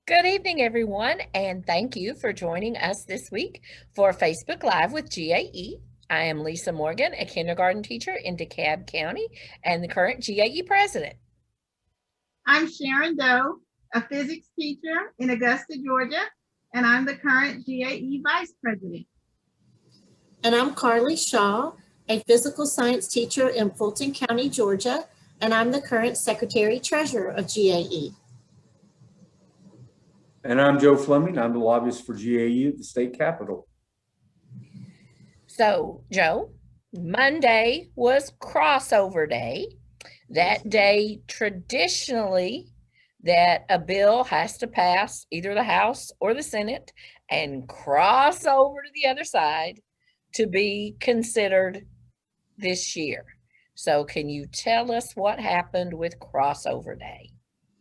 Good evening, everyone, and thank you for joining us this week for Facebook Live with GAE. I am Lisa Morgan, a kindergarten teacher in DeKalb County and the current GAE president. I'm Sharon Doe, a physics teacher in Augusta, Georgia, and I'm the current GAE vice president. And I'm Carly Shaw, a physical science teacher in Fulton County, Georgia, and I'm the current secretary treasurer of GAE. And I'm Joe Fleming. I'm the lobbyist for GAE at the state capitol. So, Joe, Monday was crossover day. That day, traditionally, that a bill has to pass either the House or the Senate and cross over to the other side to be considered this year. So can you tell us what happened with crossover day?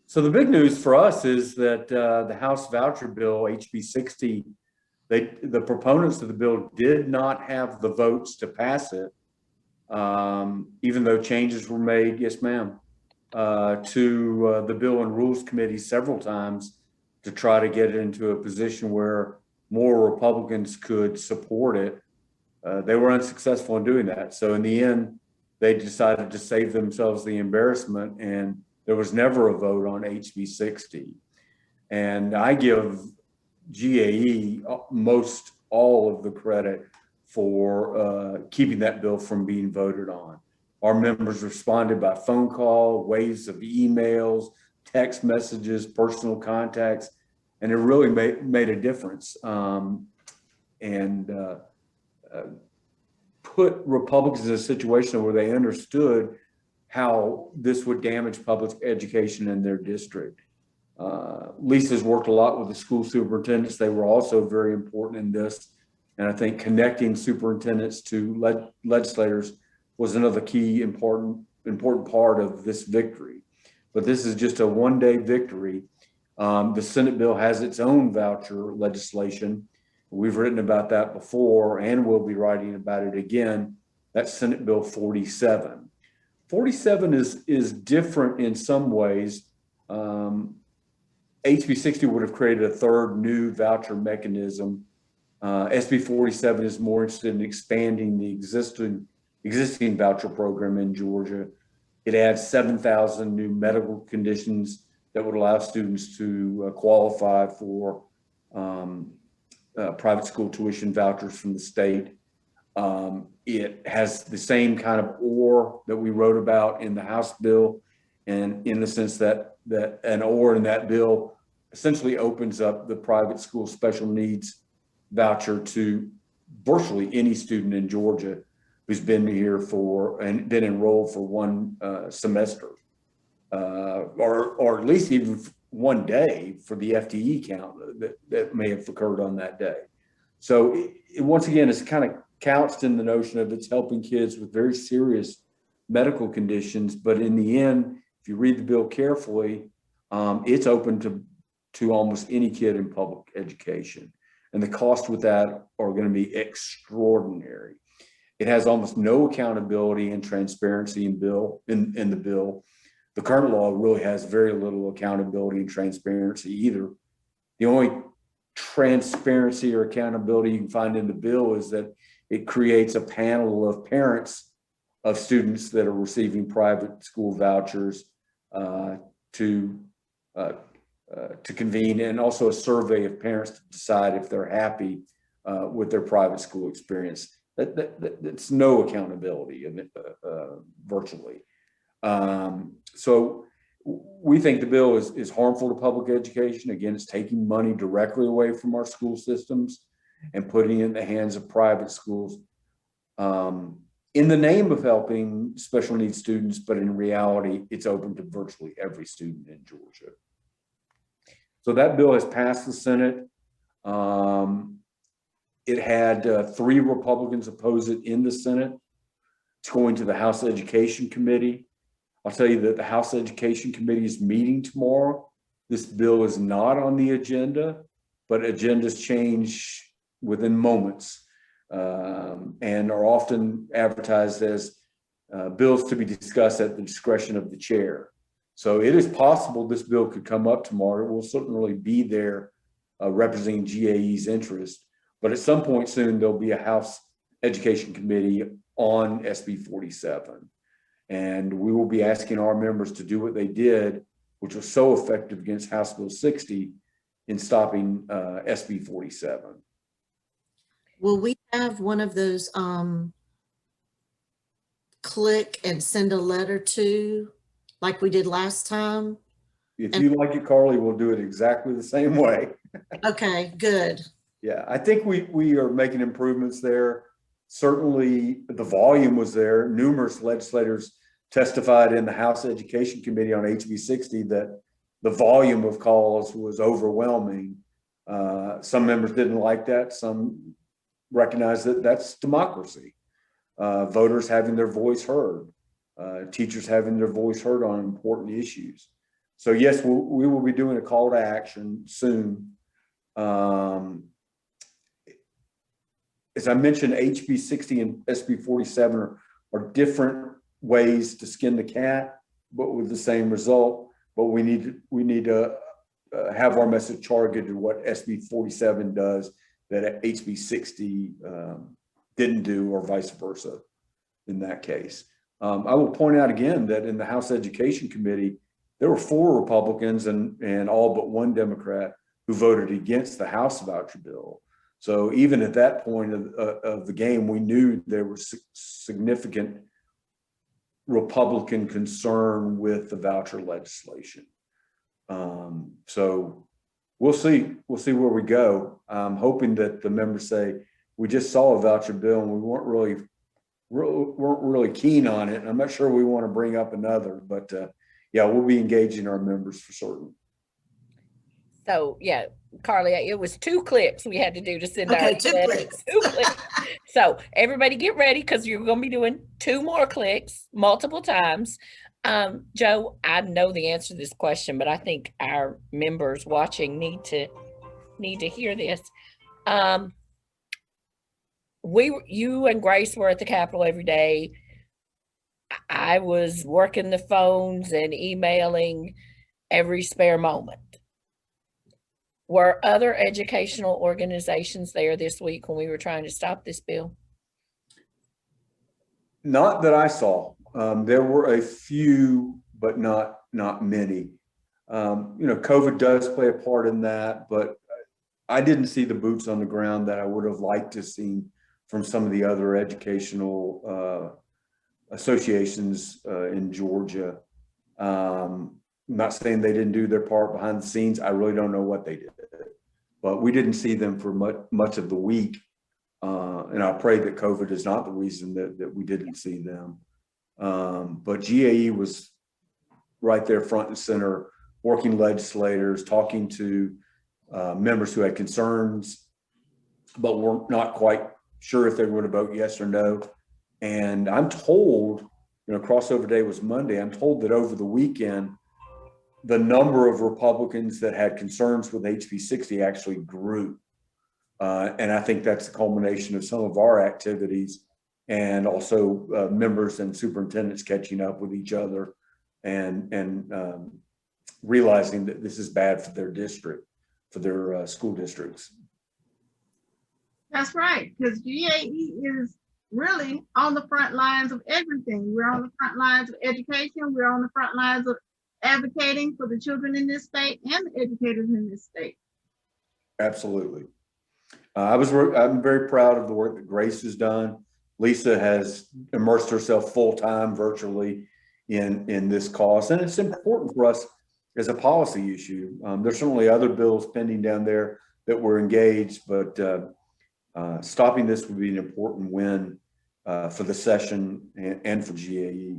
So the big news for us is that the House voucher bill, HB 60, the proponents of the bill did not have the votes to pass it, even though changes were made, yes ma'am, to the Bill and Rules Committee several times to try to get it into a position where more Republicans could support it. They were unsuccessful in doing that. So in the end, they decided to save themselves the embarrassment, and there was never a vote on HB 60. And I give GAE most all of the credit for keeping that bill from being voted on. Our members responded by phone call, waves of emails, text messages, personal contacts, and it really made a difference. Put Republicans in a situation where they understood how this would damage public education in their district. Lisa's worked a lot with the school superintendents. They were also very important in this. And I think connecting superintendents to legislators was another key important part of this victory. But this is just a one-day victory. The Senate bill has its own voucher legislation. We've written about that before, and we'll be writing about it again. That's Senate Bill 47. 47 is different in some ways. HB 60 would have created a third new voucher mechanism. SB 47 is more interested in expanding the existing voucher program in Georgia. It adds 7,000 new medical conditions that would allow students to qualify for private school tuition vouchers from the state. It has the same kind of or that we wrote about in the House bill, and in the sense that an or in that bill essentially opens up the private school special needs voucher to virtually any student in Georgia who's been here for and been enrolled for one semester, or at least even one day for the FTE count that may have occurred on that day. So once again, it's kind of couched in the notion of it's helping kids with very serious medical conditions, but in the end, if you read the bill carefully, it's open to almost any kid in public education. And the costs with that are going to be extraordinary. It has almost no accountability and transparency in the bill. The current law really has very little accountability and transparency either. The only transparency or accountability you can find in the bill is that it creates a panel of parents of students that are receiving private school vouchers to convene, and also a survey of parents to decide if they're happy with their private school experience. That's no accountability virtually. So we think the bill is harmful to public education. Again, it's taking money directly away from our school systems and putting it in the hands of private schools in the name of helping special needs students, but in reality, it's open to virtually every student in Georgia. So that bill has passed the Senate. It had 3 Republicans oppose it in the Senate. It's going to the House Education Committee. I'll tell you that the House Education Committee is meeting tomorrow. This bill is not on the agenda, but agendas change within moments and are often advertised as bills to be discussed at the discretion of the chair. So it is possible this bill could come up tomorrow. It will certainly be there representing GAE's interest. But at some point soon, there'll be a House Education Committee on SB 47. And we will be asking our members to do what they did, which was so effective against House Bill 60 in stopping SB 47. Will we have one of those click and send a letter to, like we did last time? If you like it, Carly, we'll do it exactly the same way. Okay, good. Yeah, I think we are making improvements there. Certainly the volume was there. Numerous legislators testified in the House Education Committee on HB 60 that the volume of calls was overwhelming. Some members didn't like that. Some recognized that that's democracy. Voters having their voice heard, teachers having their voice heard on important issues. So yes, we will be doing a call to action soon. As I mentioned, HB 60 and SB 47 are different ways to skin the cat, but with the same result. But we need to have our message targeted to what SB 47 does that HB 60 didn't do, or vice versa in that case. I will point out again that in the House Education Committee, there were 4 Republicans and all but 1 Democrat who voted against the House voucher bill. So even at that point of the game, we knew there was significant Republican concern with the voucher legislation. So we'll see where we go. I'm hoping that the members say, we just saw a voucher bill and we weren't really keen on it. And I'm not sure we want to bring up another, but yeah, we'll be engaging our members for certain. So yeah, Carly, it was 2 clicks we had to do to send out. Okay, 2 clicks. 2 clicks. So everybody get ready, because you're going to be doing 2 more clicks multiple times. Joe, I know the answer to this question, but I think our members watching need to hear this. You and Grace were at the Capitol every day. I was working the phones and emailing every spare moment. Were other educational organizations there this week when we were trying to stop this bill? Not that I saw. There were a few, but not many. COVID does play a part in that, but I didn't see the boots on the ground that I would have liked to see from some of the other educational associations in Georgia. I'm not saying they didn't do their part behind the scenes. I really don't know what they did, but we didn't see them for much of the week. And I pray that COVID is not the reason that we didn't see them. But GAE was right there front and center, working legislators, talking to members who had concerns, but were not quite sure if they were going to vote yes or no. And I'm told, crossover day was Monday. I'm told that over the weekend, the number of Republicans that had concerns with HB 60 actually grew. And I think that's a culmination of some of our activities, and also members and superintendents catching up with each other and realizing that this is bad for their district, for their school districts. That's right, because GAE is really on the front lines of everything. We're on the front lines of education. We're on the front lines of advocating for the children in this state and the educators in this state. Absolutely. I'm very proud of the work that Grace has done. Lisa has immersed herself full-time virtually in this cause, and it's important for us as a policy issue. There's certainly other bills pending down there that we're engaged, but stopping this would be an important win for the session and for GAE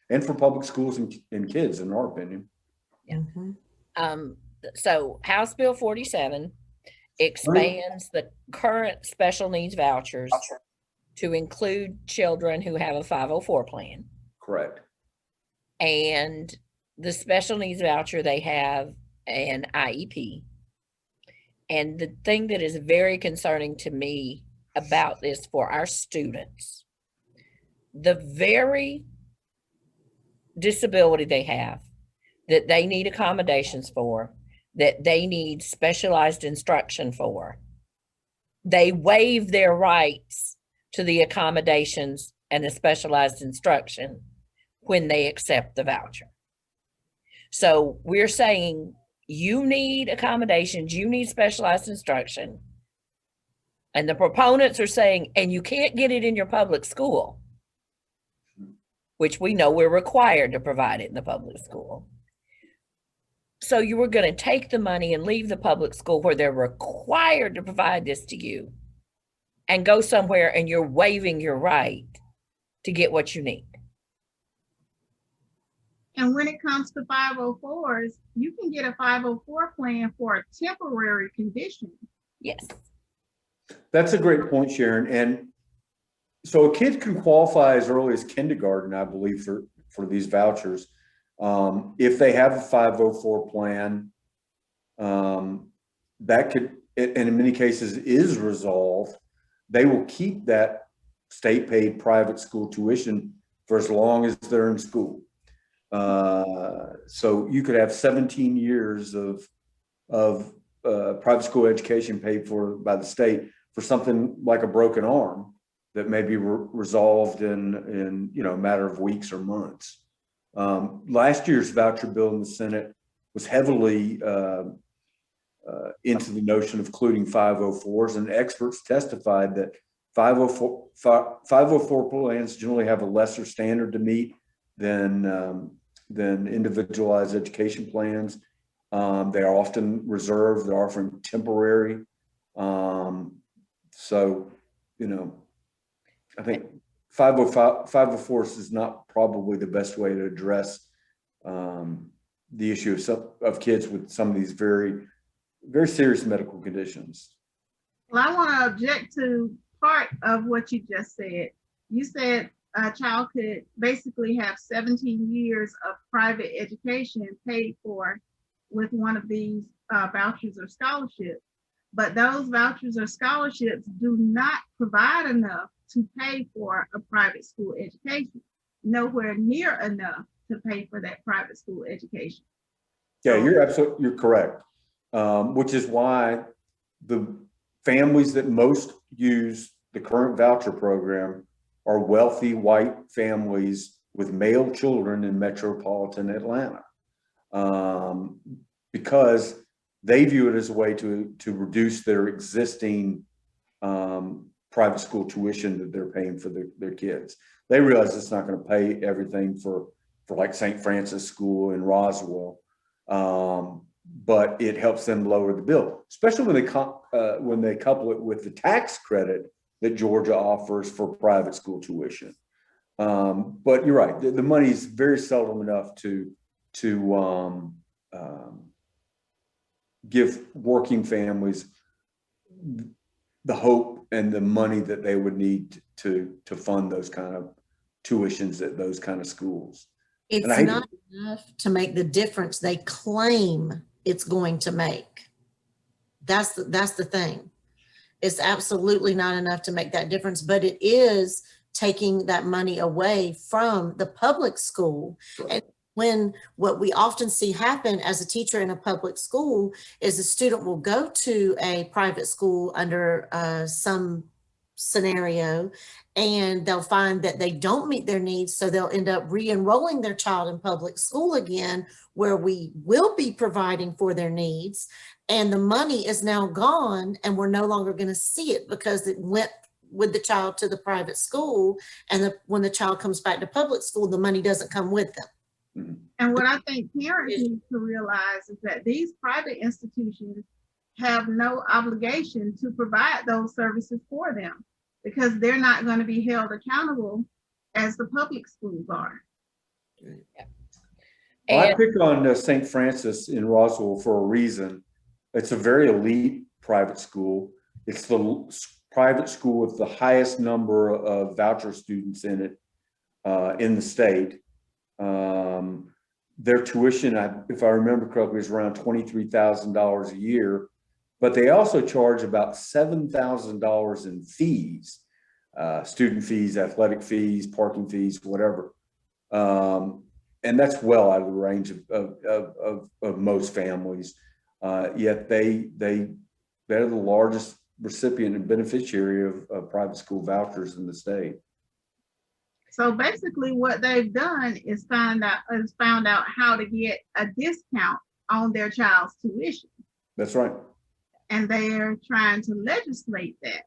and for public schools and kids, in our opinion. Yeah. So House Bill 47 expands the current special needs vouchers to include children who have a 504 plan. Correct. And the special needs voucher, they have an IEP. And the thing that is very concerning to me about this for our students, the very disability they have that they need accommodations for, that they need specialized instruction for, they waive their rights to the accommodations and the specialized instruction when they accept the voucher. So we're saying you need accommodations, you need specialized instruction. And the proponents are saying, and you can't get it in your public school, which we know we're required to provide it in the public school. So you were going to take the money and leave the public school where they're required to provide this to you and go somewhere and you're waiving your right to get what you need. And when it comes to 504s, you can get a 504 plan for a temporary condition. Yes. That's a great point, Sharon. And so a kid can qualify as early as kindergarten, I believe, for these vouchers. If they have a 504 plan, that could, and in many cases is resolved, they will keep that state paid private school tuition for as long as they're in school. So you could have 17 years of private school education paid for by the state for something like a broken arm that may be resolved in a matter of weeks or months. Last year's voucher bill in the Senate was heavily into the notion of including 504s, and experts testified that 504 plans generally have a lesser standard to meet than individualized education plans. They are often reserved, they're often temporary. So, I think 504s is not probably the best way to address the issue of kids with some of these very, very serious medical conditions. Well, I want to object to part of what you just said. You said a child could basically have 17 years of private education paid for with one of these vouchers or scholarships. But those vouchers or scholarships do not provide enough to pay for a private school education, nowhere near enough to pay for that private school education. Yeah, you're correct. Which is why the families that most use the current voucher program are wealthy white families with male children in metropolitan Atlanta, because they view it as a way to reduce their existing private school tuition that they're paying for their kids. They realize it's not going to pay everything for like St. Francis School in Roswell, but it helps them lower the bill, especially when they couple it with the tax credit that Georgia offers for private school tuition. But you're right, the money is very seldom enough to give working families the hope and the money that they would need to fund those kind of tuitions at those kind of schools. It's not enough to make the difference they claim it's going to make. That's the thing. It's absolutely not enough to make that difference, but it is taking that money away from the public school. Sure. And when what we often see happen as a teacher in a public school is a student will go to a private school under some scenario, and they'll find that they don't meet their needs, so they'll end up re-enrolling their child in public school again, where we will be providing for their needs, and the money is now gone, and we're no longer going to see it because it went with the child to the private school, and when the child comes back to public school, the money doesn't come with them. And what I think parents need to realize is that these private institutions have no obligation to provide those services for them, because they're not going to be held accountable as the public schools are. Yeah. Well, I pick on St. Francis in Roswell for a reason. It's a very elite private school. It's the private school with the highest number of voucher students in it in the state. Their tuition, if I remember correctly, is around $23,000 a year, but they also charge about $7,000 in fees, student fees, athletic fees, parking fees, whatever. and that's well out of the range of most families. Yet they're the largest recipient and beneficiary of private school vouchers in the state. So basically what they've done is found out how to get a discount on their child's tuition. That's right. And they're trying to legislate that.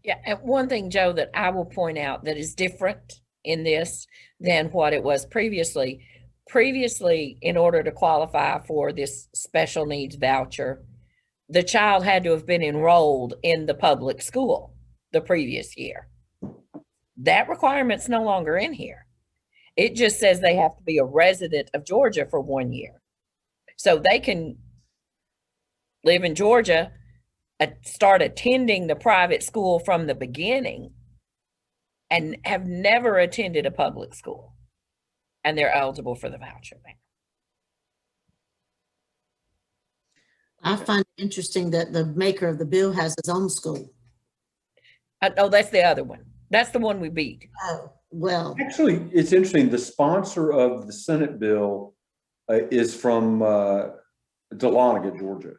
Yeah, and one thing, Joe, that I will point out that is different in this than what it was previously. Previously, in order to qualify for this special needs voucher, the child had to have been enrolled in the public school the previous year. That requirement's no longer in here. It just says they have to be a resident of Georgia for 1 year. So they can live in Georgia, start attending the private school from the beginning, and have never attended a public school, and they're eligible for the voucher. I find it interesting that the maker of the bill has his own school. Oh, that's the other one. That's the one we beat. Oh, well, Actually, it's interesting. The sponsor of the Senate bill is from Dahlonega, Georgia.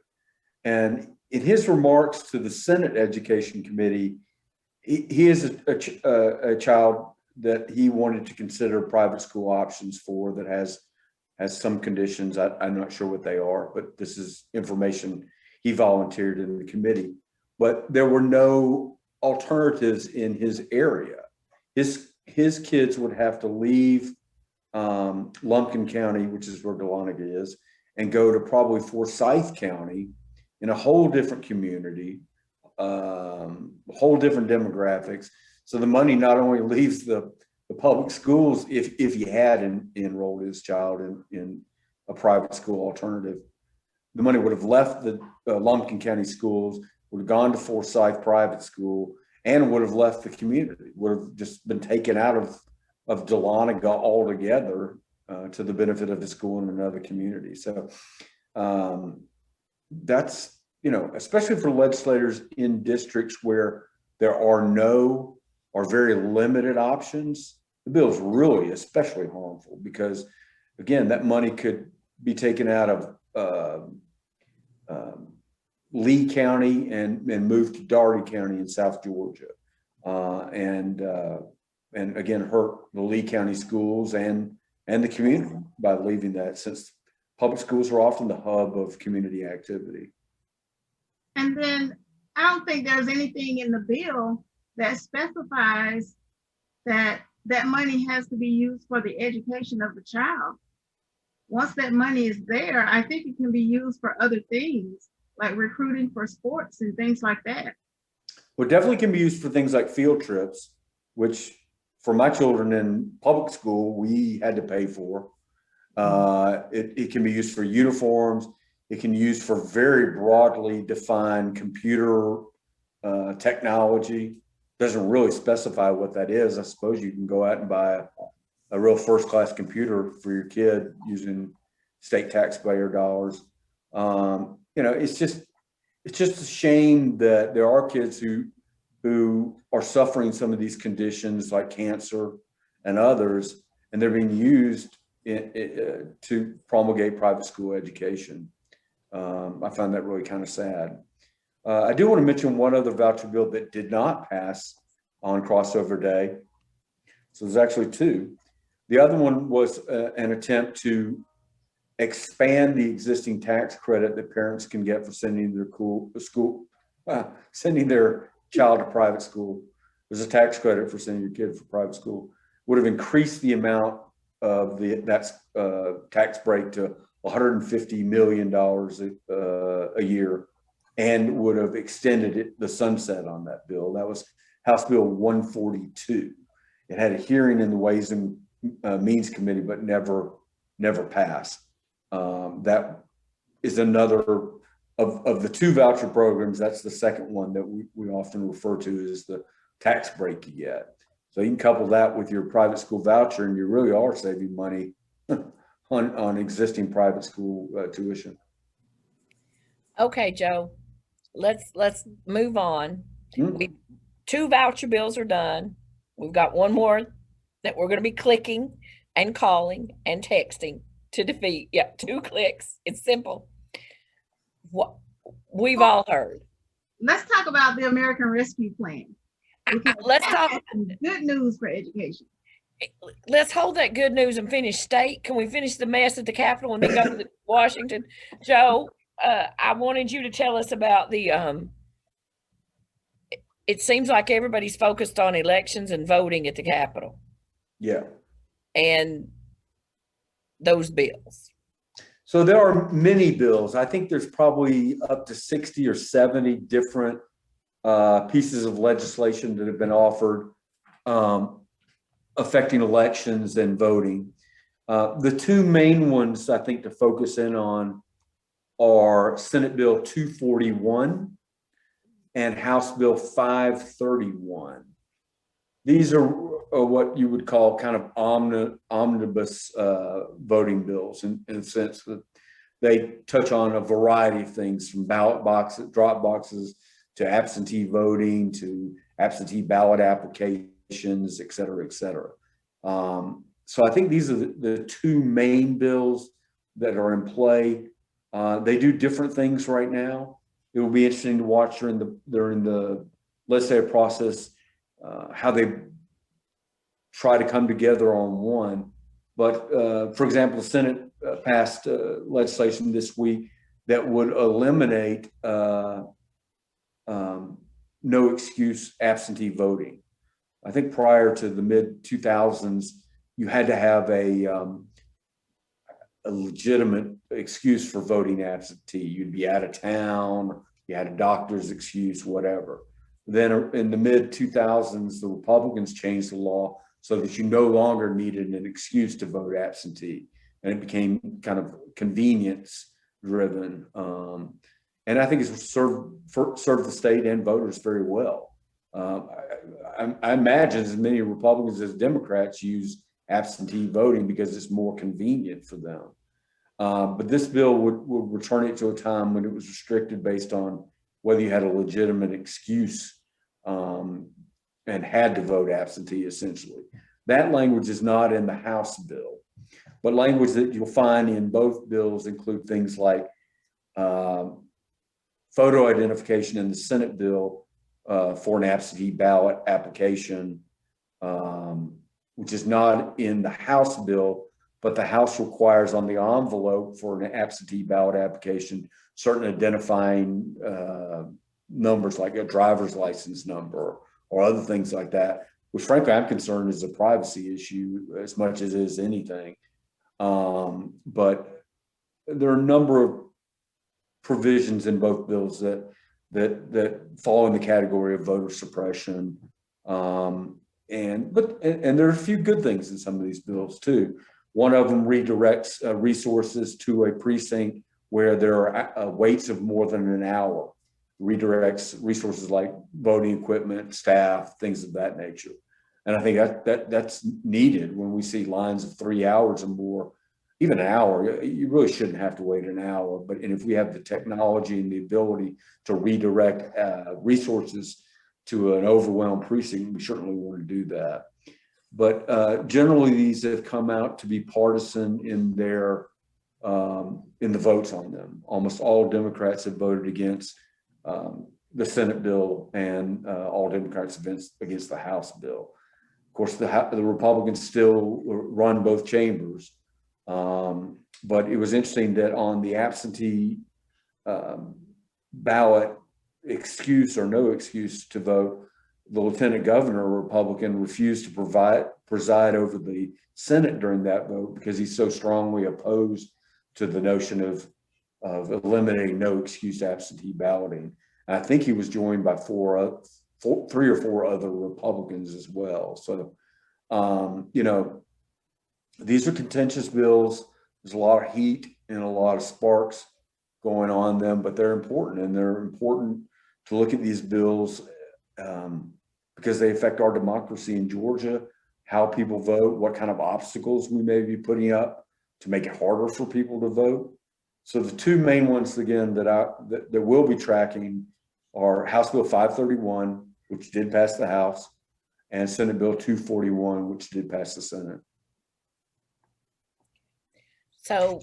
And in his remarks to the Senate Education Committee, he is a child that he wanted to consider private school options for, that has some conditions. I'm not sure what they are, but this is information he volunteered in the committee. But there were no alternatives in his area. His kids would have to leave Lumpkin County, which is where Dahlonega is, and go to probably Forsyth County in a whole different community, whole different demographics. So the money not only leaves the public schools, if he had enrolled his child in a private school alternative, the money would have left the Lumpkin County schools, would have gone to Forsyth private school, and would have left the community, would have just been taken out of Dahlonega altogether to the benefit of the school in another community. So that's, especially for legislators in districts where there are no or very limited options, the bill is really especially harmful, because again, that money could be taken out of Lee County and moved to Dougherty County in South Georgia, and again hurt the Lee County schools and the community by leaving that, since public schools are often the hub of community activity. And then I don't think there's anything in the bill that specifies that that money has to be used for the education of the child. Once that money is there, I think it can be used for other things, like recruiting for sports and things like that. Well, it definitely can be used for things like field trips, which for my children in public school, we had to pay for. It can be used for uniforms. It can be used for very broadly defined computer technology. Doesn't really specify what that is. I suppose you can go out and buy a real first-class computer for your kid using state taxpayer dollars. It's just a shame that there are kids who are suffering some of these conditions like cancer and others, and they're being used to promulgate private school education. I find that really kind of sad. I do want to mention one other voucher bill that did not pass on crossover day. So there's actually two. The other one was an attempt to expand the existing tax credit that parents can get for sending their child to private school. There's a tax credit for sending your kid for private school. Would have increased the amount of that tax break to $150 million a year, and would have extended the sunset on that bill. That was House Bill 142. It had a hearing in the Ways and Means Committee, but never passed. That is another of the two voucher programs. That's the second one that we often refer to as the tax break you get. So you can couple that with your private school voucher, and you really are saving money on existing private school tuition. Okay, Joe, let's move on. Two voucher bills are done. We've got one more that we're going to be clicking and calling and texting to defeat. Yeah, 2 clicks. It's simple. What we've all heard. Let's talk about the American Rescue Plan. Let's talk. That's some good news for education. Let's hold that good news and finish state. Can we finish the mess at the Capitol and then go to Washington? Joe, I wanted you to tell us about the, it seems like everybody's focused on elections and voting at the Capitol Yeah. and those bills. So there are many bills. I think there's probably up to 60 or 70 different pieces of legislation that have been offered affecting elections and voting. The 2 main ones I think to focus in on are Senate Bill 241 and House Bill 531. These are what you would call kind of omnibus voting bills in the sense that they touch on a variety of things, from ballot boxes, drop boxes, to absentee voting, to absentee ballot applications, et cetera, et cetera. So I think these are the 2 main bills that are in play. They do different things right now. It will be interesting to watch during the legislative process how they try to come together on one. But for example, the Senate passed legislation this week that would eliminate no excuse absentee voting. I think prior to the mid 2000s, you had to have a legitimate excuse for voting absentee. You'd be out of town, you had a doctor's excuse, whatever. Then in the mid 2000s, the Republicans changed the law so that you no longer needed an excuse to vote absentee, and it became kind of convenience driven. And I think it's served the state and voters very well. I imagine as many Republicans as Democrats use absentee voting because it's more convenient for them. But this bill would return it to a time when it was restricted based on whether you had a legitimate excuse and had to vote absentee, essentially. That language is not in the House bill, but language that you'll find in both bills include things like photo identification in the Senate bill for an absentee ballot application, which is not in the House bill, but the House requires on the envelope for an absentee ballot application certain identifying numbers like a driver's license number or other things like that, which frankly I'm concerned is a privacy issue as much as it is anything. But there are a number of provisions in both bills that fall in the category of voter suppression. And there are a few good things in some of these bills too. One of them redirects resources to a precinct where there are waits of more than an hour. Redirects resources like voting equipment, staff, things of that nature. And I think that's needed when we see lines of 3 hours or more. Even an hour, you really shouldn't have to wait an hour. And if we have the technology and the ability to redirect resources to an overwhelmed precinct, we certainly want to do that. But generally, these have come out to be partisan in their in the votes on them. Almost all Democrats have voted against the Senate bill, and all Democrats against the House bill. Of course, the Republicans still run both chambers. But it was interesting that on the absentee ballot excuse or no excuse to vote, the lieutenant governor, a Republican, refused to preside over the Senate during that vote because he's so strongly opposed to the notion of eliminating no excuse absentee balloting. And I think he was joined by 3 or 4 other Republicans as well. So, these are contentious bills. There's a lot of heat and a lot of sparks going on them, but they're important, and they're important to look at these bills because they affect our democracy in Georgia, how people vote, what kind of obstacles we may be putting up to make it harder for people to vote. So the 2 main ones, again, that we'll be tracking are House Bill 531, which did pass the House, and Senate Bill 241, which did pass the Senate. So,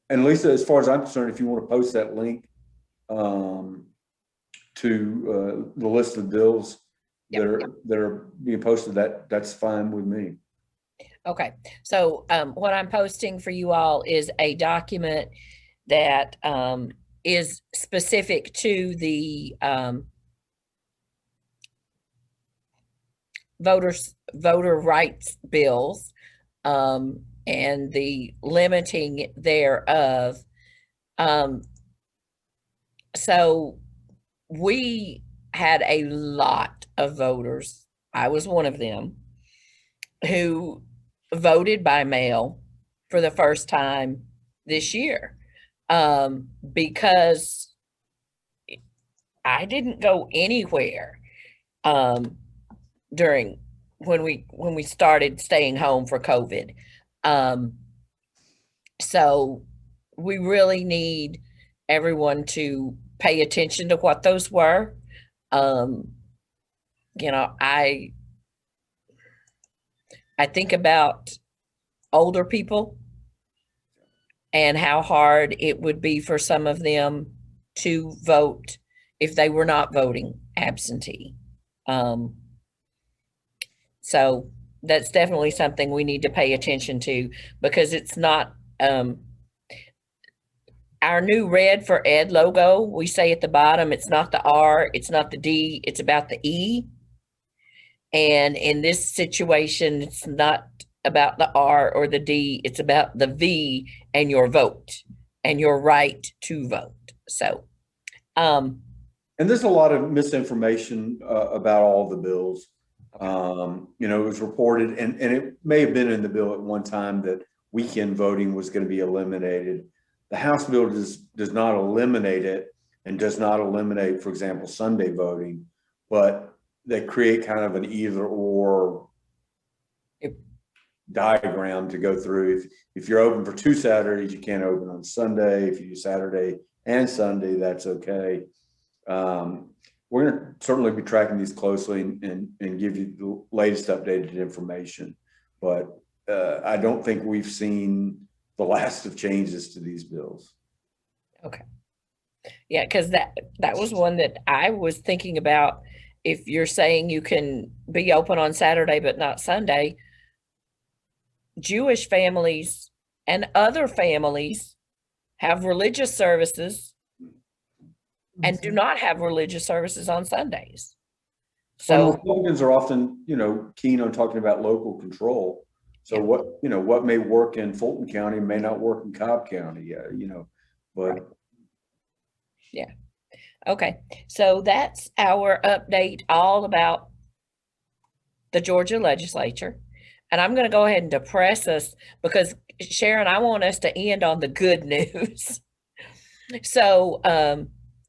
And Lisa, as far as I'm concerned, if you want to post that link to the list of bills Yep, that are being posted, that's fine with me. okay, so what I'm posting for you all is a document that is specific to the voter rights bills and the limiting thereof. So we had a lot of voters, I was one of them, who voted by mail for the first time this year because I didn't go anywhere during when we started staying home for COVID. So we really need everyone to pay attention to what those were. You know, I think about older people and how hard it would be for some of them to vote if they were not voting absentee. So that's definitely something we need to pay attention to, because it's not our new Red for Ed logo. We say at the bottom, it's not the R, it's not the D, it's about the E. And in this situation, it's not about the R or the D, it's about the V and your vote and your right to vote. So, and there's a lot of misinformation about all the bills. You know, it was reported, and it may have been in the bill at one time that weekend voting was going to be eliminated. The House bill does not eliminate it, and does not eliminate, for example, Sunday voting, but they create kind of an either or diagram to go through. If you're open for 2 Saturdays, you can't open on Sunday. If you do Saturday and Sunday, that's okay. We're going to certainly be tracking these closely and give you the latest updated information. But I don't think we've seen the last of changes to these bills. okay. Yeah, because that was one that I was thinking about. If you're saying you can be open on Saturday but not Sunday, Jewish families and other families have religious services and do not have religious services on Sundays. So So Republicans are often, you know, keen on talking about local control. So Yeah. what may work in Fulton County may not work in Cobb County, you know, but Right. Yeah. Okay. So that's our update all about the Georgia legislature. And I'm going to go ahead and depress us because, Sharon, I want us to end on the good news. So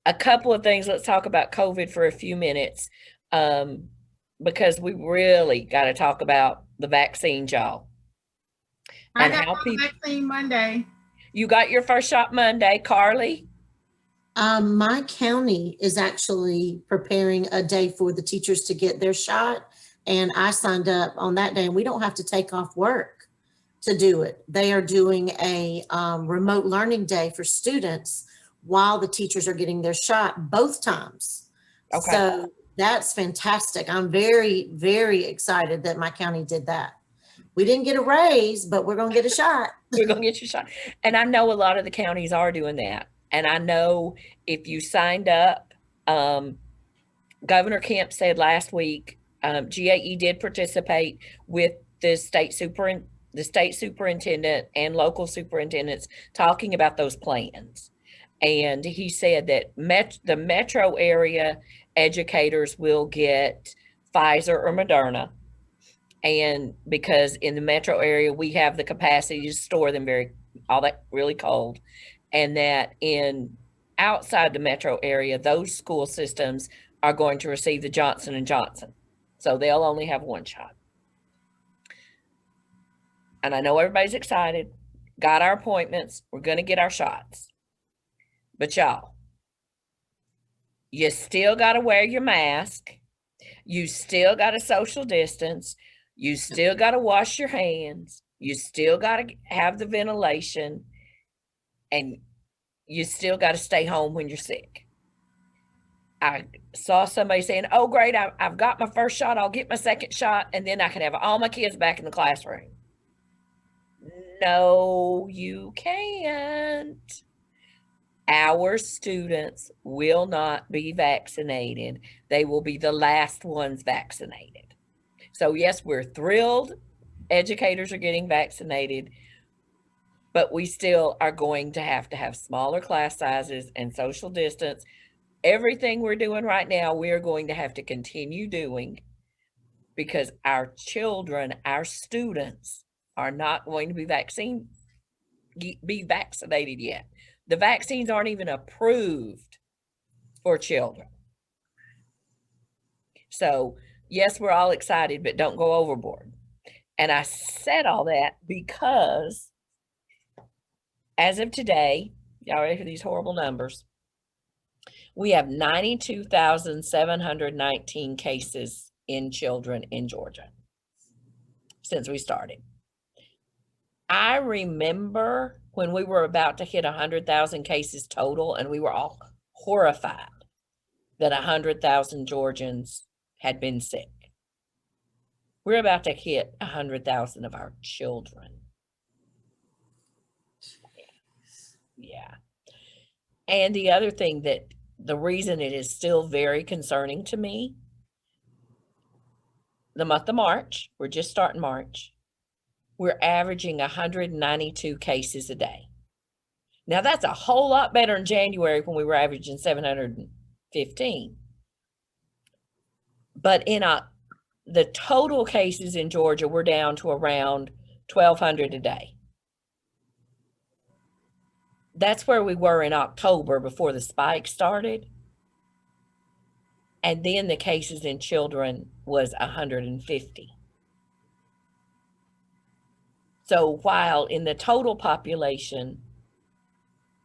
a couple of things. Let's talk about COVID for a few minutes because we really got to talk about the vaccine, y'all. I And got how my people. vaccine Monday. You got your first shot Monday, Carly? My county is actually preparing a day for the teachers to get their shot. And I signed up on that day, and we don't have to take off work to do it. They are doing a remote learning day for students while the teachers are getting their shot both times. Okay. So that's fantastic. I'm very, very excited that my county did that. We didn't get a raise, but we're going to get a shot. We're going to get your shot. And I know a lot of the counties are doing that. And I know if you signed up, Governor Kemp said last week, GAE did participate with the state superintendent and local superintendents talking about those plans. And he said that the metro area educators will get Pfizer or Moderna. And because in the metro area, we have the capacity to store them really cold. And that in outside the metro area, those school systems are going to receive the Johnson & Johnson. So they'll only have one shot. And I know everybody's excited, got our appointments, we're going to get our shots. But y'all, you still got to wear your mask. You still got to social distance. You still got to wash your hands. You still got to have the ventilation, and you still got to stay home when you're sick. I saw somebody saying, oh, great, I've got my first shot. I'll get my second shot, and then I can have all my kids back in the classroom. No, you can't. Our students will not be vaccinated. They will be the last ones vaccinated. So yes, we're thrilled educators are getting vaccinated, but we still are going to have smaller class sizes and social distance. Everything we're doing right now, we're going to have to continue doing, because our children, our students are not going to be vaccinated yet. The vaccines aren't even approved for children. So yes, we're all excited, but don't go overboard. And I said all that because as of today, y'all ready for these horrible numbers? We have 92,719 cases in children in Georgia since we started. I remember when we were about to hit 100,000 cases total, and we were all horrified that 100,000 Georgians had been sick. We're about to hit 100,000 of our children. Yeah. And the other thing, that the reason it is still very concerning to me, the month of March, we're just starting March, we're averaging 192 cases a day. Now that's a whole lot better in January when we were averaging 715. But in the total cases in Georgia, we're down to around 1,200 a day. That's where we were in October before the spike started. And then the cases in children was 150. So while in the total population,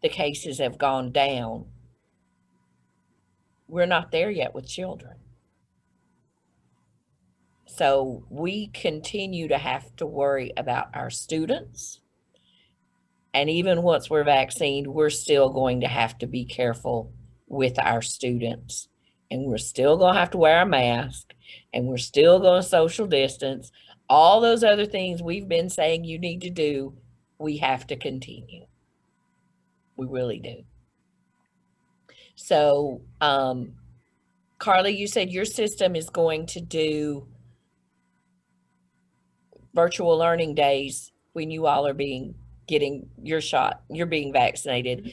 the cases have gone down, we're not there yet with children. So we continue to have to worry about our students. And even once we're vaccinated, we're still going to have to be careful with our students. And we're still going to have to wear a mask, and we're still going to social distance. All those other things we've been saying you need to do, we have to continue. We really do. So, Carly, you said your system is going to do virtual learning days when you all are getting your shot, you're being vaccinated.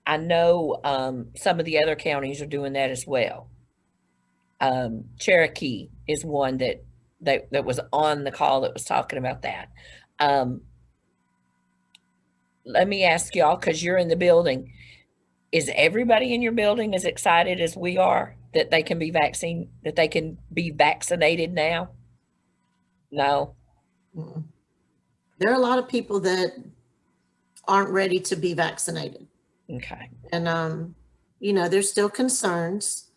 I know some of the other counties are doing that as well. Cherokee is one that was on the call that was talking about that. Let me ask y'all, because you're in the building, is everybody in your building as excited as we are that they can be vaccinated now? No. Mm-mm. There are a lot of people that aren't ready to be vaccinated. Okay. And, there's still concerns,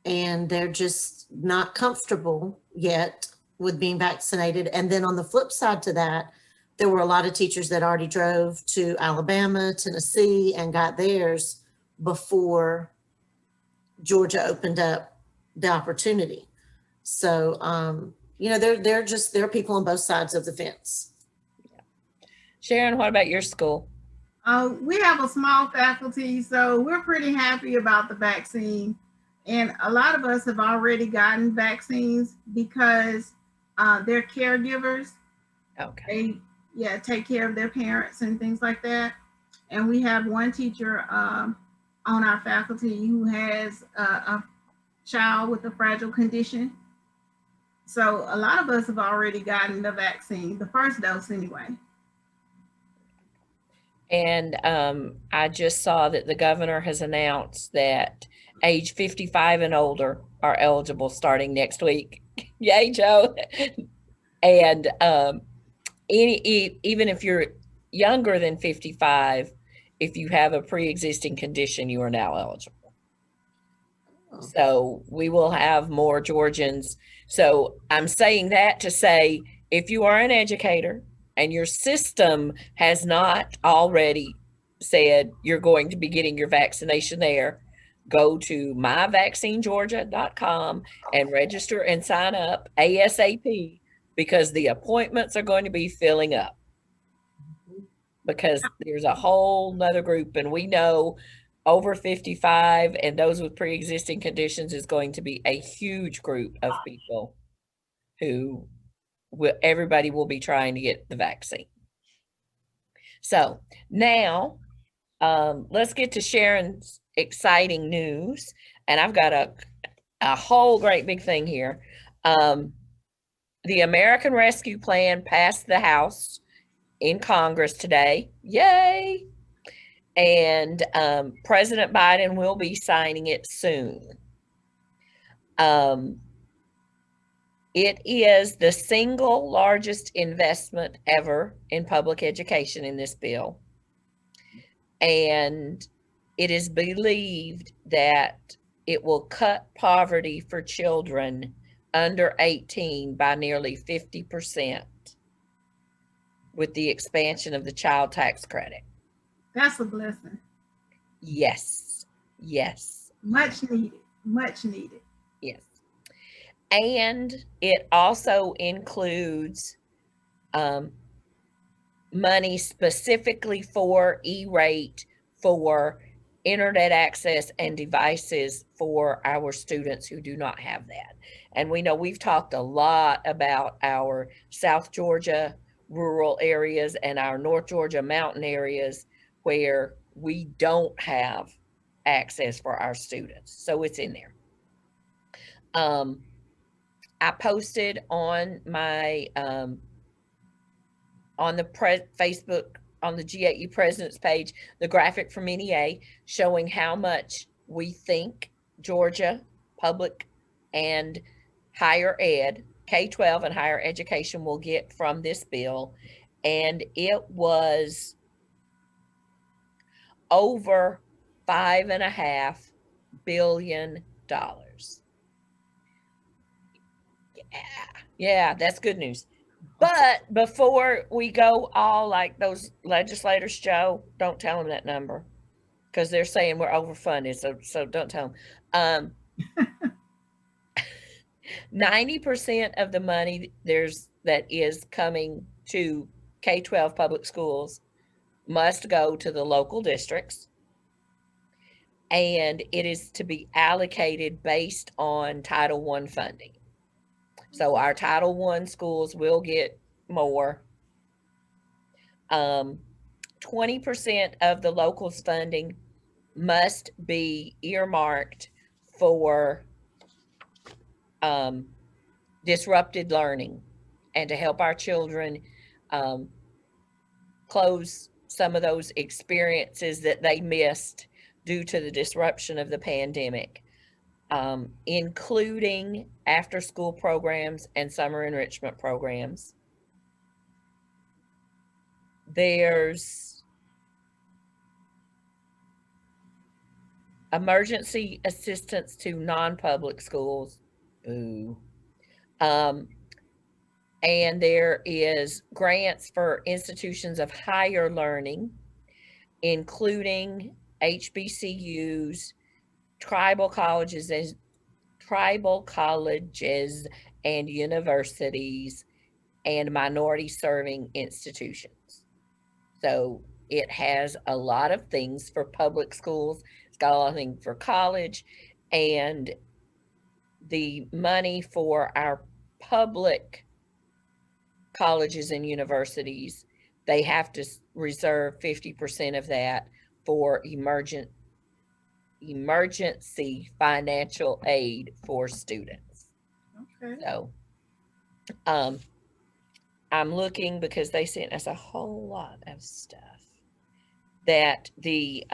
and they're just not comfortable yet with being vaccinated. And then on the flip side to that, there were a lot of teachers that already drove to Alabama, Tennessee, and got theirs before Georgia opened up the opportunity. So, there are people on both sides of the fence. Sharon, what about your school? We have a small faculty, so we're pretty happy about the vaccine. And a lot of us have already gotten vaccines because they're caregivers. Okay. They take care of their parents and things like that. And we have one teacher on our faculty who has a child with a fragile condition. So a lot of us have already gotten the vaccine, the first dose anyway. And I just saw that the governor has announced that age 55 and older are eligible starting next week. Yay, Joe. And even if you're younger than 55, if you have a pre-existing condition, you are now eligible. So we will have more Georgians. So I'm saying that to say, if you are an educator and your system has not already said you're going to be getting your vaccination there, go to myvaccinegeorgia.com and register and sign up ASAP, because the appointments are going to be filling up. Because there's a whole nother group, and we know over 55 and those with pre-existing conditions is going to be a huge group of people who everybody will be trying to get the vaccine. So now let's get to Sharon's exciting news. And I've got a whole great big thing here. The American Rescue Plan passed the House in Congress today. Yay! And President Biden will be signing it soon. It is the single largest investment ever in public education in this bill. And it is believed that it will cut poverty for children under 18 by nearly 50% with the expansion of the child tax credit. That's a blessing. Yes, yes. Much needed, much needed. Yes. And it also includes money specifically for E-rate for internet access and devices for our students who do not have that. And we know we've talked a lot about our South Georgia rural areas and our North Georgia mountain areas where we don't have access for our students. So it's in there. I posted on my on the Facebook, on the GAE President's page, the graphic from NEA showing how much we think Georgia public and higher ed, K-12 and higher education will get from this bill. And it was over $5.5 billion. Yeah, that's good news. But before we go all like those legislators, Joe, don't tell them that number, because they're saying we're overfunded. So don't tell them. 90% of the money that is coming to K-12 public schools must go to the local districts, and it is to be allocated based on Title I funding. So our Title I schools will get more. 20% of the locals funding must be earmarked for disrupted learning and to help our children close some of those experiences that they missed due to the disruption of the pandemic. Including after-school programs and summer enrichment programs. There's emergency assistance to non-public schools. Boo. And there is grants for institutions of higher learning, including HBCUs, tribal colleges and universities, and minority serving institutions. So it has a lot of things for public schools. It's got a lot of things for college, and the money for our public colleges and universities, they have to reserve 50% of that for emergency financial aid for students. Okay. So I'm looking, because they sent us a whole lot of stuff that the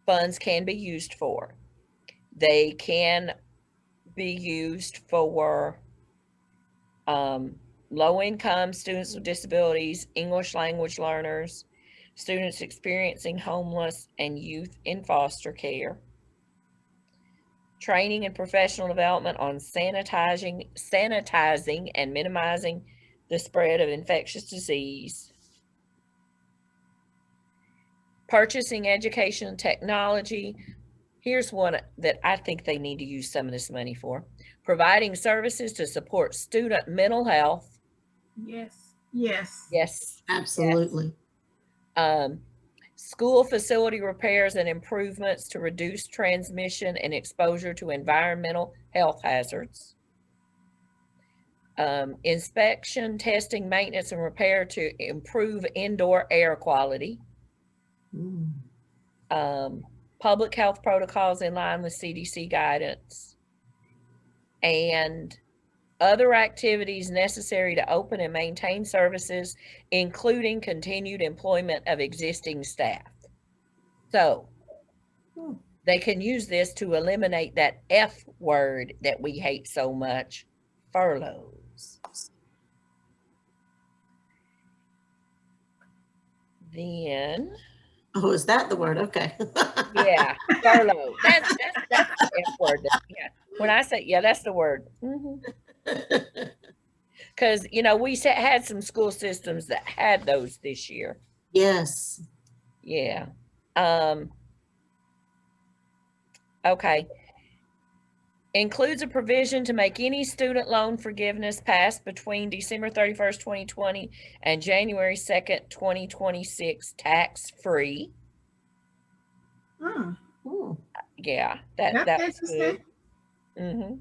funds can be used for. They can be used for low-income students with disabilities, English language learners, students experiencing homeless, and youth in foster care. training and professional development on sanitizing and minimizing the spread of infectious disease, purchasing education and technology. Here's one that I think they need to use some of this money for. Providing services to support student mental health. Yes. Yes. Yes. Absolutely. School facility repairs and improvements to reduce transmission and exposure to environmental health hazards. Inspection, testing, maintenance, and repair to improve indoor air quality. Mm. Public health protocols in line with CDC guidance. And other activities necessary to open and maintain services, including continued employment of existing staff. So they can use this to eliminate that F word that we hate so much, furloughs. Then, Oh, is that the word? Okay. yeah, furlough. That's the F word. Yeah. When I say, yeah, that's the word. Because, you know, we had some school systems that had those this year. Yes. Yeah. Okay. Includes a provision to make any student loan forgiveness passed between December 31st, 2020 and January 2nd, 2026 tax-free. Ooh. Yeah, That's that's good. interesting.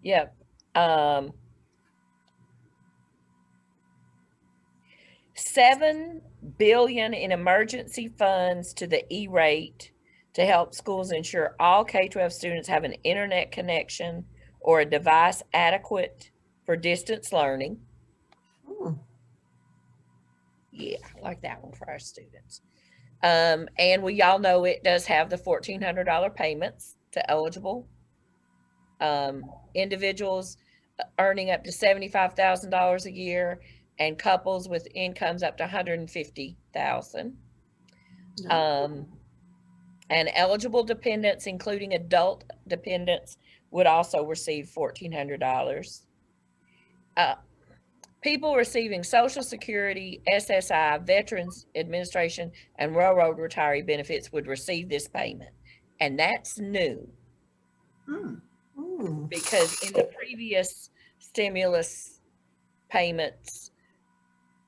Yep. $7 billion in emergency funds to the E-rate to help schools ensure all K-12 students have an internet connection or a device adequate for distance learning. Ooh. Yeah, I like that one for our students. And we all know it does have the $1,400 payments to eligible individuals earning up to $75,000 a year, and couples with incomes up to $150,000. And eligible dependents, including adult dependents, would also receive $1,400. People receiving Social Security, SSI, Veterans Administration, and Railroad retiree benefits would receive this payment. And that's new. Ooh. Because in the previous stimulus payments,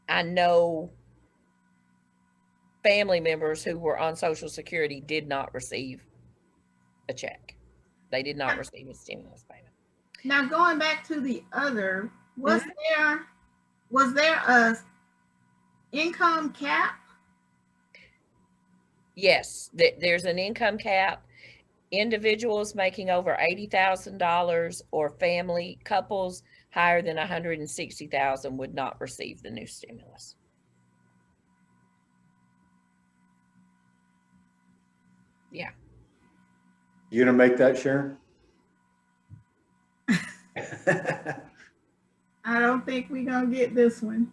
I know family members who were on Social Security did not receive a check. They did not receive a stimulus payment. Now going back to the other, was there a income cap? Yes, there's an income cap. Individuals making over $80,000 or family couples higher than $160,000 would not receive the new stimulus. Yeah. You gonna make that, Sharon? I don't think we're gonna get this one.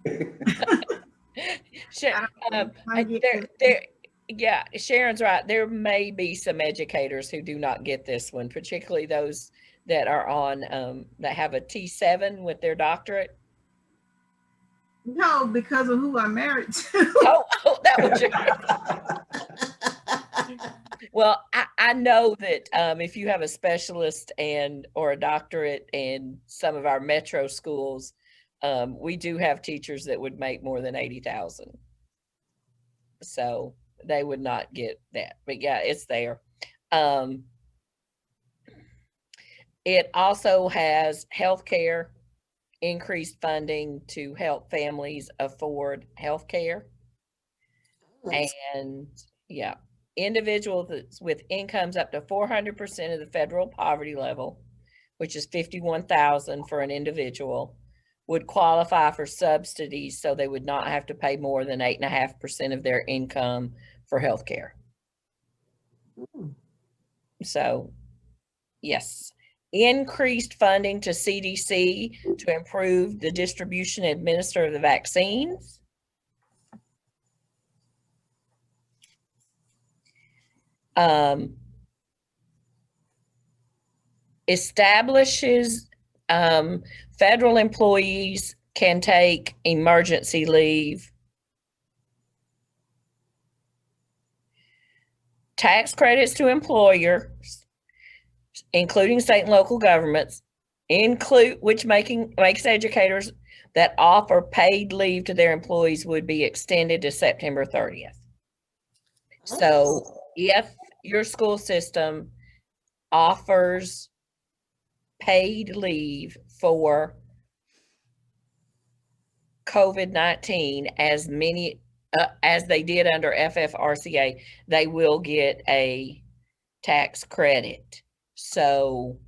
Yeah, Sharon's right. There may be some educators who do not get this one, particularly those that are on that have a T7 with their doctorate. No, because of who I'm married to. Oh, that was your Well, I know that if you have a specialist or a doctorate in some of our metro schools, we do have teachers that would make more than 80,000. So they would not get that. But yeah, it's there. It also has healthcare, increased funding to help families afford healthcare. And yeah, individuals with incomes up to 400% of the federal poverty level, which is $51,000 for an individual, would qualify for subsidies, so they would not have to pay more than 8.5% of their income for healthcare. So, yes, increased funding to CDC to improve the distribution and administer the vaccines. establishes federal employees can take emergency leave. Tax credits to employers, including state and local governments, which makes educators that offer paid leave to their employees would be extended to September 30th. So if your school system offers paid leave for COVID-19, as many as they did under FFRCA, they will get a tax credit. So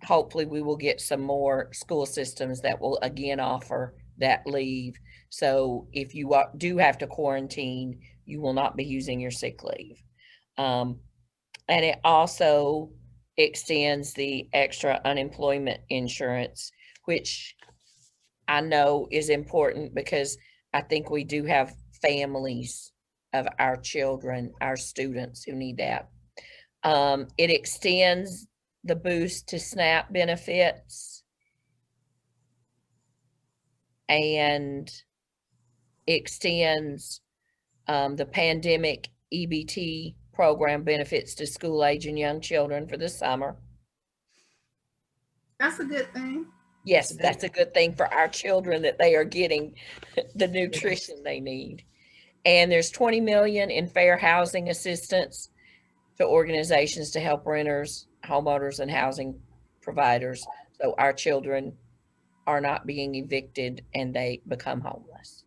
hopefully we will get some more school systems that will again offer that leave. So if you do have to quarantine, you will not be using your sick leave. And it also extends the extra unemployment insurance, which I know is important because I think we do have families of our children, our students who need that. It extends the boost to SNAP benefits and extends the pandemic EBT program benefits to school age and young children for the summer. That's a good thing. Yes, that's a good thing for our children, that they are getting the nutrition they need. And there's 20 million in fair housing assistance to organizations to help renters, homeowners, and housing providers, so our children are not being evicted and they become homeless.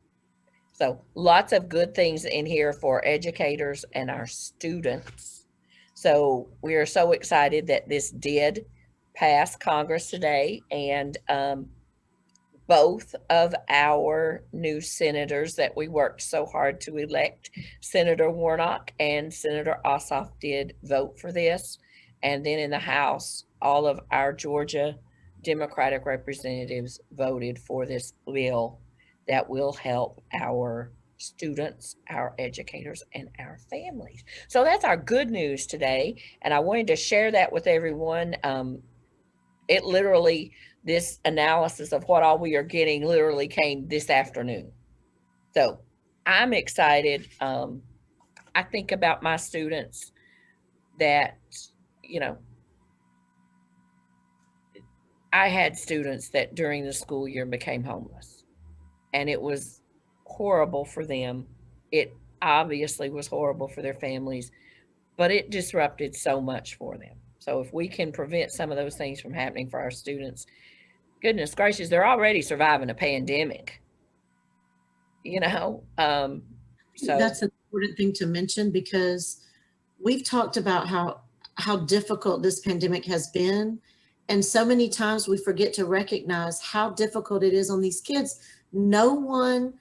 So lots of good things in here for educators and our students. So we are so excited that this did pass Congress today, and both of our new senators that we worked so hard to elect, Senator Warnock and Senator Ossoff, did vote for this. And then in the House, all of our Georgia Democratic representatives voted for this bill that will help our students, our educators, and our families. So that's our good news today. And I wanted to share that with everyone. It literally, this analysis of what all we are getting literally came this afternoon. So I'm excited. I think about my students that, you know, I had students that during the school year became homeless, and it was horrible for them. It obviously was horrible for their families, but it disrupted so much for them. So if we can prevent some of those things from happening for our students, goodness gracious, they're already surviving a pandemic, you know? So that's an important thing to mention, because we've talked about how difficult this pandemic has been. And so many times we forget to recognize how difficult it is on these kids. None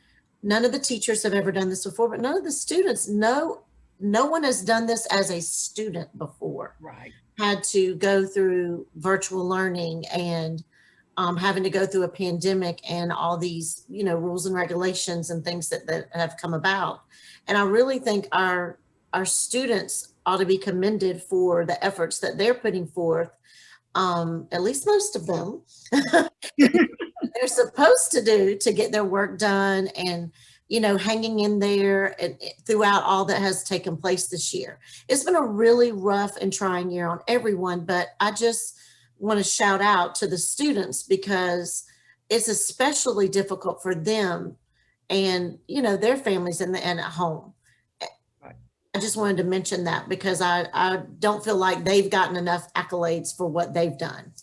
of the teachers have ever done this before, but none of the students, no one has done this as a student before. right. Had to go through virtual learning and having to go through a pandemic and all these, rules and regulations and things that have come about. And I really think our students ought to be commended for the efforts that they're putting forth. At least most of them, they're supposed to do to get their work done, and hanging in there throughout all that has taken place this year. It's been a really rough and trying year on everyone, but I just want to shout out to the students, because it's especially difficult for them and their families and at home. Right. I just wanted to mention that, because I don't feel like they've gotten enough accolades for what they've done.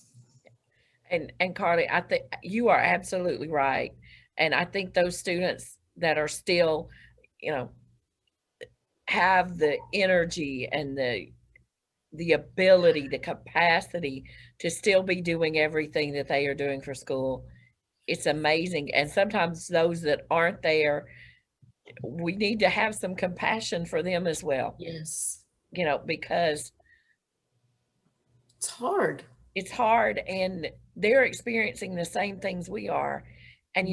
And Carly, I think you are absolutely right. And I think those students that are still, have the energy and the ability, the capacity to still be doing everything that they are doing for school, it's amazing. And sometimes those that aren't there, we need to have some compassion for them as well. Yes. Because it's hard. It's hard, and they're experiencing the same things we are. And,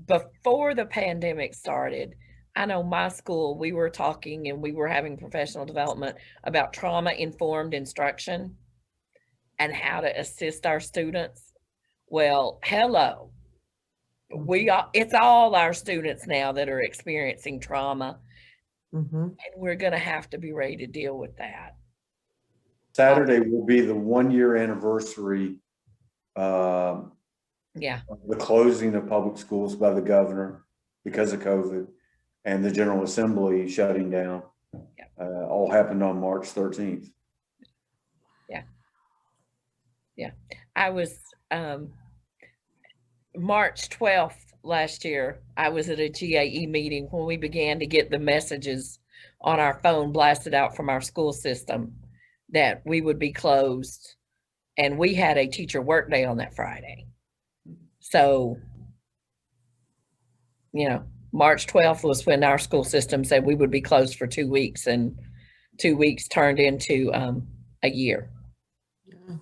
before the pandemic started, I know my school, we were talking and we were having professional development about trauma-informed instruction. and how to assist our students. Well, hello. It's all our students now that are experiencing trauma, Mhm. and we're going to have to be ready to deal with that. Saturday will be the 1-year anniversary, Yeah. the closing of public schools by the governor because of COVID and the General Assembly shutting down. Yeah. All happened on March 13th. Yeah. Yeah. I was, March 12th last year, I was at a GAE meeting when we began to get the messages on our phone blasted out from our school system that we would be closed. And we had a teacher work day on that Friday. So, March 12th was when our school system said we would be closed for 2 weeks, and 2 weeks turned into a year. Yeah.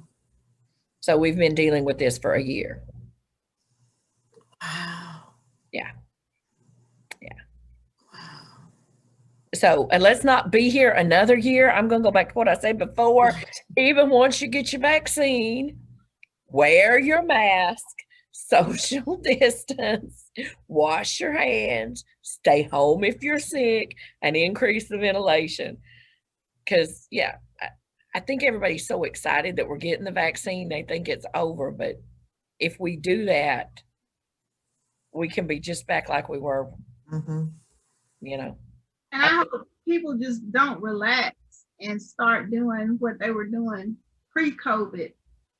So we've been dealing with this for a year. Wow. Yeah. Yeah. Wow. So, and let's not be here another year. I'm going to go back to what I said before. Even once you get your vaccine, wear your mask, social distance, wash your hands, stay home if you're sick, and increase the ventilation. Because, yeah, I think everybody's so excited that we're getting the vaccine, they think it's over. But if we do that, we can be just back like we were, Mhm. And I hope people just don't relax and start doing what they were doing pre-COVID.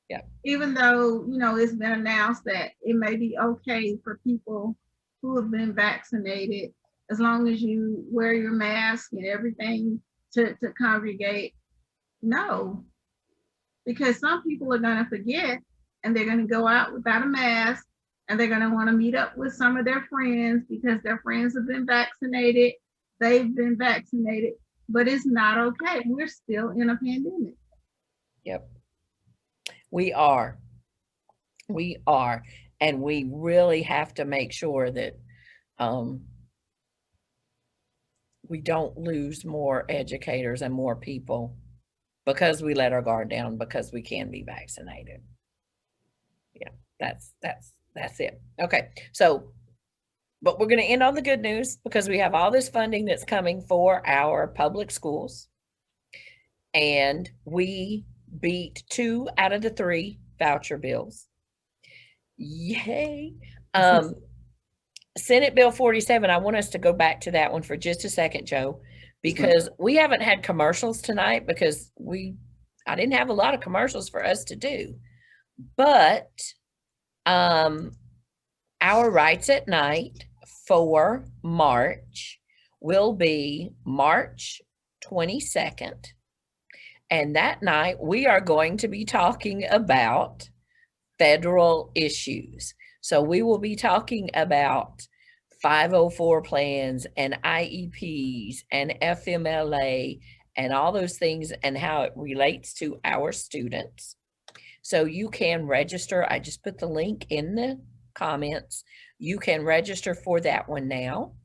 Yeah. Even though, it's been announced that it may be okay for people who have been vaccinated, as long as you wear your mask and everything to congregate. No, because some people are going to forget, and they're going to go out without a mask, and they're going to want to meet up with some of their friends because their friends have been vaccinated. They've been vaccinated, but it's not okay. We're still in a pandemic. Yep. We are. And we really have to make sure that we don't lose more educators and more people because we let our guard down because we can be vaccinated. Yeah, that's it. Okay, so, but we're going to end on the good news because we have all this funding that's coming for our public schools. And we beat 2 out of the 3 voucher bills. Yay. Senate Bill 47, I want us to go back to that one for just a second, Joe, because we haven't had commercials tonight because I didn't have a lot of commercials for us to do. But our Rights at Night for March will be March 22nd. And that night we are going to be talking about federal issues. So we will be talking about 504 plans and IEPs and FMLA and all those things and how it relates to our students. So you can register. I just put the link in the comments. You can register for that one now.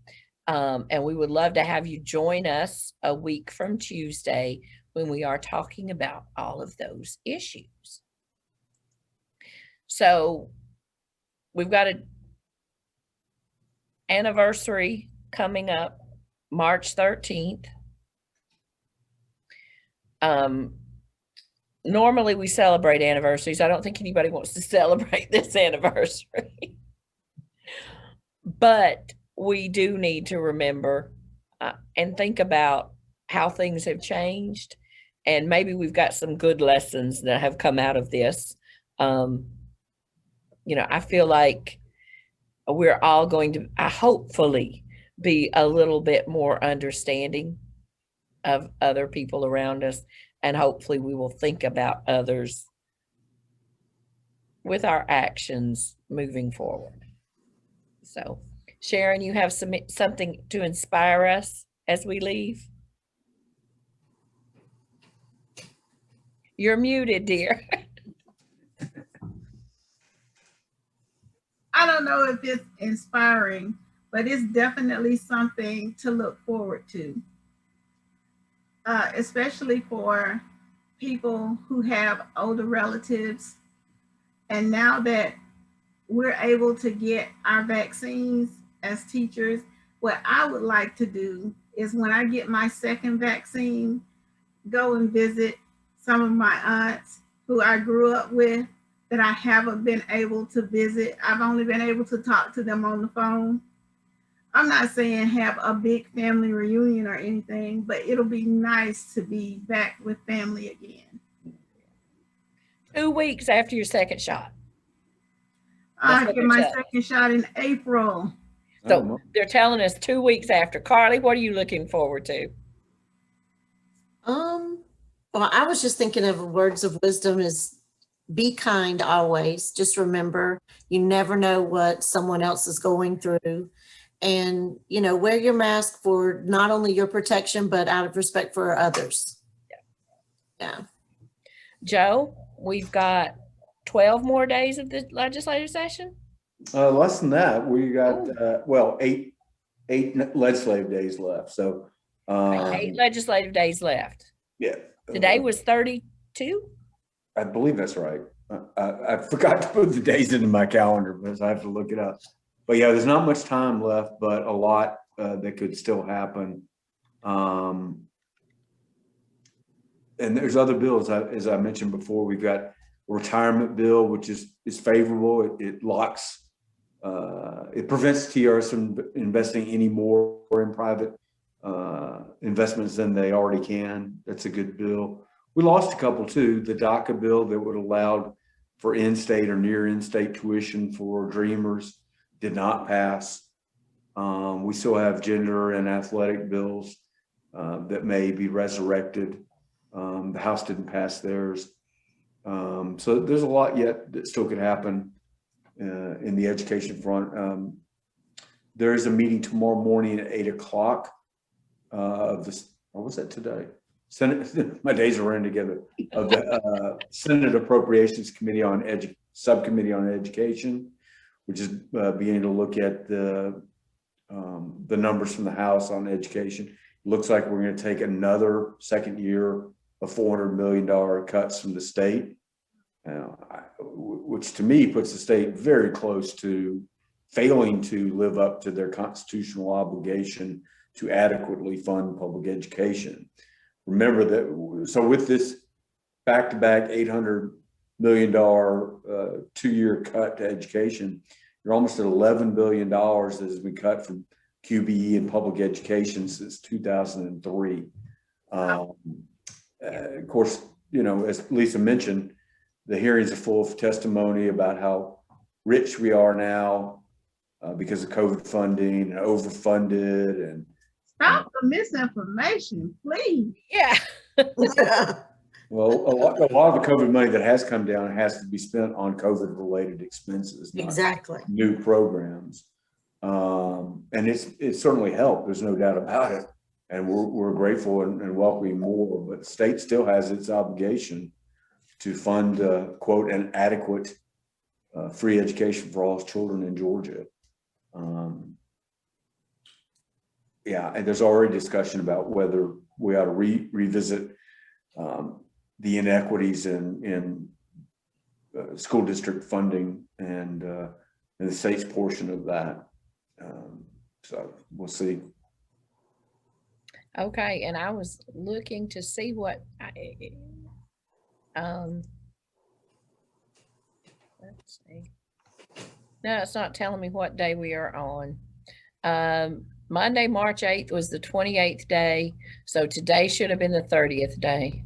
And we would love to have you join us a week from Tuesday when we are talking about all of those issues. So we've got an anniversary coming up, March 13th. Normally we celebrate anniversaries. I don't think anybody wants to celebrate this anniversary. But we do need to remember and think about how things have changed. And maybe we've got some good lessons that have come out of this. I feel like we're all going to hopefully be a little bit more understanding of other people around us. And hopefully we will think about others with our actions moving forward. So, Sharon, you have something to inspire us as we leave? You're muted, dear. I don't know if it's inspiring, but it's definitely something to look forward to, especially for people who have older relatives. And now that we're able to get our vaccines as teachers, what I would like to do is when I get my second vaccine, go and visit some of my aunts who I grew up with that I haven't been able to visit. I've only been able to talk to them on the phone. I'm not saying have a big family reunion or anything, but it'll be nice to be back with family again. 2 weeks after your second shot. I what get they're my telling second shot in April. So they're telling us 2 weeks after. Carly, what are you looking forward to? Well, I was just thinking of words of wisdom is be kind always. Just remember, you never know what someone else is going through. And, you know, wear your mask for not only your protection, but out of respect for others. Yeah. Joe, we've got 12 more days of the legislative session. Less than that. We got, well, eight legislative days left. So, 8 legislative days left. yeah. Today was 32. I believe that's right. I forgot to put the days into my calendar because I have to look it up. But yeah, there's not much time left, but a lot that could still happen. And there's other bills, as I mentioned before. We've got a retirement bill, which is favorable. It locks, it prevents TRs from investing any more in private investments than they already can. That's a good bill. We lost a couple too. The DACA bill that would allow for in-state or near in-state tuition for Dreamers did not pass. We still have gender and athletic bills that may be resurrected. The House didn't pass theirs. So there's a lot yet that still could happen in the education front. There is a meeting tomorrow morning at 8 o'clock of this, what was that today? Senate, my days are running together, of the Senate Appropriations Committee on Subcommittee on Education, which is beginning to look at the numbers from the House on education. It looks like we're going to take another second year of $400 million cuts from the state, which to me puts the state very close to failing to live up to their constitutional obligation to adequately fund public education. Remember that, so with this back-to-back $800 million 2-year cut to education, you're almost at $11 billion that has been cut from QBE and public education since 2003. Of course, you know, as Lisa mentioned, the hearings are full of testimony about how rich we are now because of COVID funding and overfunded and Stop the misinformation, please. Yeah. well, a lot of the COVID money that has come down has to be spent on COVID-related expenses, not Exactly. new programs. And it's certainly helped. There's no doubt about it. And we're grateful and welcoming more. But the state still has its obligation to fund, quote, an adequate free education for all children in Georgia. Yeah, and there's already discussion about whether we ought to revisit the inequities in school district funding and the state's portion of that. So we'll see. Okay, and I was looking to see what let's see. No, it's not telling me what day we are on. Monday, March 8th was the 28th day. So today should have been the 30th day.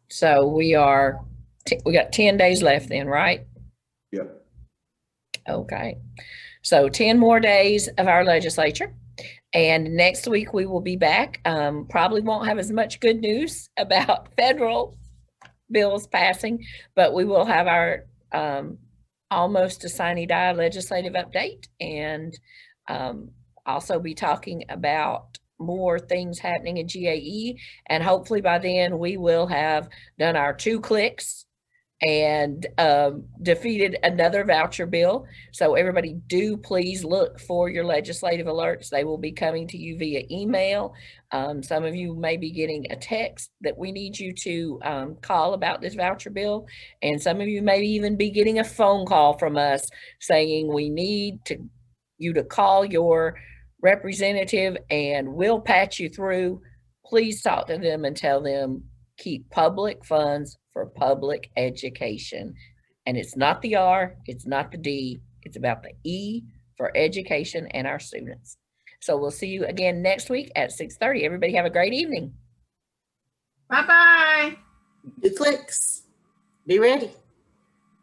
So we got 10 days left then, right? Yep. Okay. So 10 more days of our legislature. And next week we will be back. Probably won't have as much good news about federal bills passing, but we will have our almost a sine die legislative update, and also be talking about more things happening in GAE. And hopefully by then we will have done our 2 clicks and defeated another voucher bill. So everybody do please look for your legislative alerts. They will be coming to you via email. Some of you may be getting a text that we need you to call about this voucher bill. And some of you may even be getting a phone call from us saying we need you to call your representative and we'll patch you through. Please talk to them and tell them keep public funds for public education. And it's not the R, it's not the D, it's about the E for education and our students. So we'll see you again next week at 6:30. Everybody have a great evening. Bye-bye. 2 clicks. Be ready.